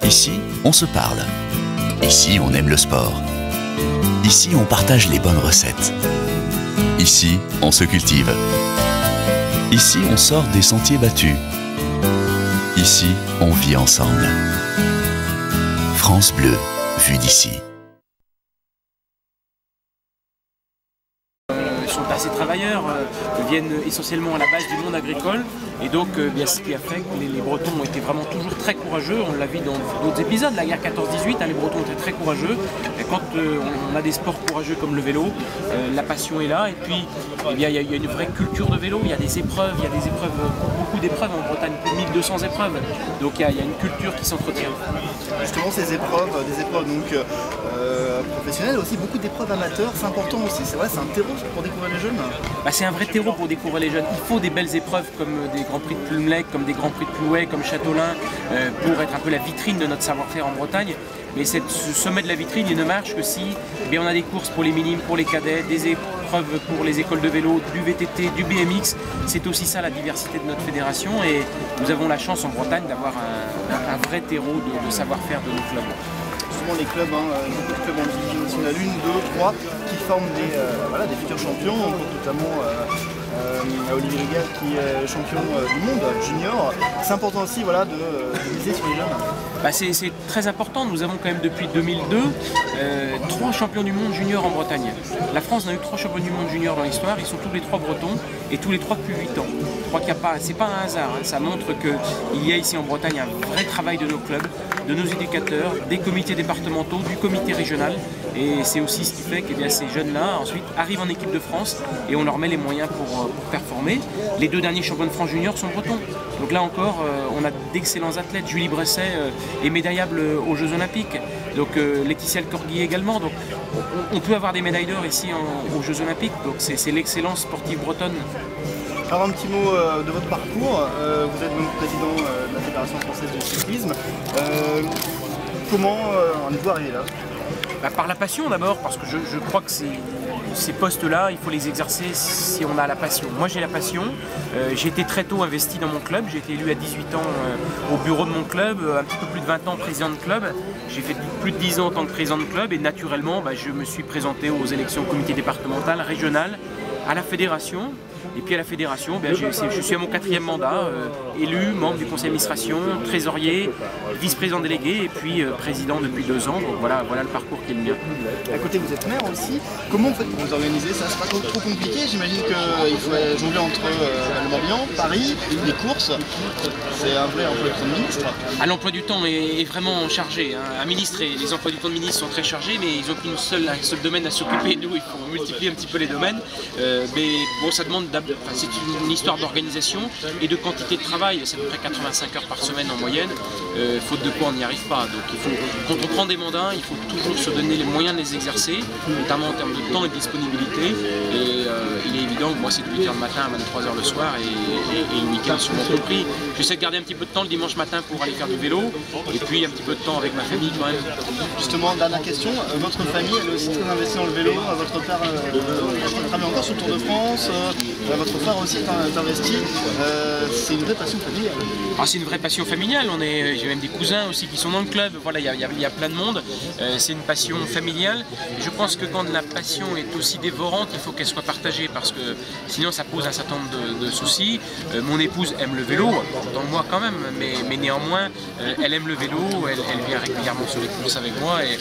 Ici, on se parle. Ici, on aime le sport. Ici, on partage les bonnes recettes. Ici, on se cultive. Ici, on sort des sentiers battus. Ici, on vit ensemble. France Bleu, vue d'ici. Ils sont assez travailleurs, viennent essentiellement à la base du monde agricole et donc bien, ce qui a fait que les Bretons ont été vraiment toujours très courageux. On l'a vu dans d'autres épisodes, la guerre 14-18, les Bretons étaient très courageux. Et quand on a des sports courageux comme le vélo, la passion est là et puis il y a une vraie culture de vélo, il y a des épreuves, beaucoup d'épreuves en Bretagne, plus de 1200 épreuves, donc il y a une culture qui s'entretient. Justement ces épreuves, des épreuves donc professionnelles, aussi beaucoup d'épreuves amateurs, c'est important aussi, c'est vrai, c'est un terreau pour découvrir les jeunes. C'est un vrai terreau pour découvrir les jeunes. Il faut des belles épreuves comme des Grands Prix de Plumelec, comme des Grands Prix de Plouay, comme Châteaulin, pour être un peu la vitrine de notre savoir-faire en Bretagne. Mais ce sommet de la vitrine, il ne marche que si on a des courses pour les minimes, pour les cadets, des épreuves pour les écoles de vélo, du VTT, du BMX. C'est aussi ça la diversité de notre fédération et nous avons la chance en Bretagne d'avoir un vrai terreau de savoir-faire de nos clubs. Souvent les clubs, beaucoup de clubs en division nationale 1, 2, 3 qui forment des futurs champions, on compte notamment Olivier Rigal qui est champion du monde junior. C'est important aussi de miser sur les jeunes. C'est très important, nous avons quand même depuis 2002 3 champions du monde junior en Bretagne. La France a eu 3 champions du monde junior dans l'histoire, ils sont tous les 3 bretons et tous les 3 depuis 8 ans. Je crois qu'il n'y a pas, c'est pas un hasard, ça montre qu'il y a ici en Bretagne un vrai travail de nos clubs, de nos éducateurs, des comités départementaux, du comité régional et c'est aussi ce qui fait que ces jeunes-là ensuite arrivent en équipe de France et on leur met les moyens pour performer. Les 2 derniers champions de France junior sont bretons. Donc là encore, on a d'excellents athlètes. Julie Bresset est médaillable aux Jeux Olympiques. Donc Laetitia Corguy également. Donc on peut avoir des médailles d'or ici aux Jeux Olympiques. Donc c'est l'excellence sportive bretonne. Alors un petit mot de votre parcours. Vous êtes donc président de la Fédération française de cyclisme. Comment en êtes-vous arrivé là ? Par la passion d'abord, parce que je crois que ces postes-là, il faut les exercer si on a la passion. Moi j'ai la passion, j'ai été très tôt investi dans mon club, j'ai été élu à 18 ans au bureau de mon club, un petit peu plus de 20 ans président de club, j'ai fait plus de 10 ans en tant que président de club et naturellement je me suis présenté aux élections au comité départemental, régional, à la fédération. Et puis à la fédération, je suis à mon 4e mandat, élu, membre du conseil d'administration, trésorier, vice-président délégué et puis président depuis 2 ans. Donc voilà le parcours qui est le mien. À côté, vous êtes maire aussi. Comment vous faites pour vous organiser ça? C'est pas trop compliqué. J'imagine qu'il faut jongler entre le Morbihan, Paris, les courses. C'est un vrai emploi du temps de ministre. L'emploi du temps est vraiment chargé. Un ministre et les emplois du temps de ministre sont très chargés, mais ils n'ont qu'un seul domaine à s'occuper. Nous, il faut multiplier un petit peu les domaines. Mais bon, ça demande c'est une histoire d'organisation et de quantité de travail, c'est à peu près 85 heures par semaine en moyenne, faute de quoi on n'y arrive pas. Donc quand on prend des mandats, il faut toujours se donner les moyens de les exercer, notamment en termes de temps et de disponibilité. Et il est évident que moi c'est de 8h le matin à 23h le soir et le week-end souvent compris. J'essaie de garder un petit peu de temps le dimanche matin pour aller faire du vélo et puis un petit peu de temps avec ma famille quand même. Justement, dernière question, votre famille elle est aussi très investie dans le vélo, votre père travaille encore sur le Tour de France, votre frère aussi est investi, c'est une vraie passion familiale. C'est une vraie passion familiale, j'ai même des cousins aussi qui sont dans le club, voilà, il y a plein de monde, c'est une passion familiale. Et je pense que quand la passion est aussi dévorante, il faut qu'elle soit partagée parce que sinon ça pose un certain nombre de soucis. Mon épouse aime le vélo, dans moi quand même, mais néanmoins elle aime le vélo, elle vient régulièrement sur les courses avec moi et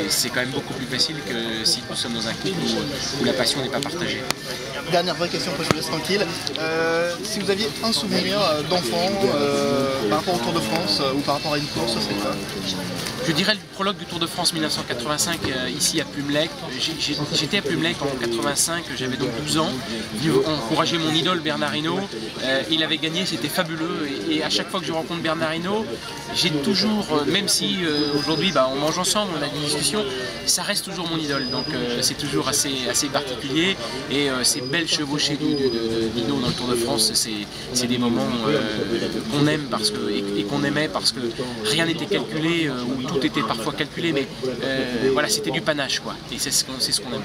c'est quand même beaucoup plus facile que si nous sommes dans un couple où la passion n'est pas partagée. Dernière vraie question, après je vous laisse tranquille. Si vous aviez un souvenir d'enfant par rapport au Tour de France ou par rapport à une course, ce serait quoi? Je dirais le prologue du Tour de France 1985 ici à Plumelec. J'étais à Plumelec en 85, j'avais donc 12 ans. Venu encourager mon idole Bernard Hinault. Il avait gagné, c'était fabuleux. Et à chaque fois que je rencontre Bernard Hinault, j'ai toujours, même si aujourd'hui on mange ensemble, on a des discussions, ça reste toujours mon idole. Donc c'est toujours assez particulier. Et ces belles chevauchées d'Hinault dans le Tour de France, c'est des moments qu'on aime et qu'on aimait parce que rien n'était calculé, ou tout était parfois calculé, mais voilà, c'était du panache, quoi. Et c'est ce qu'on aime.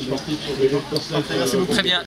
Merci beaucoup. Très bien.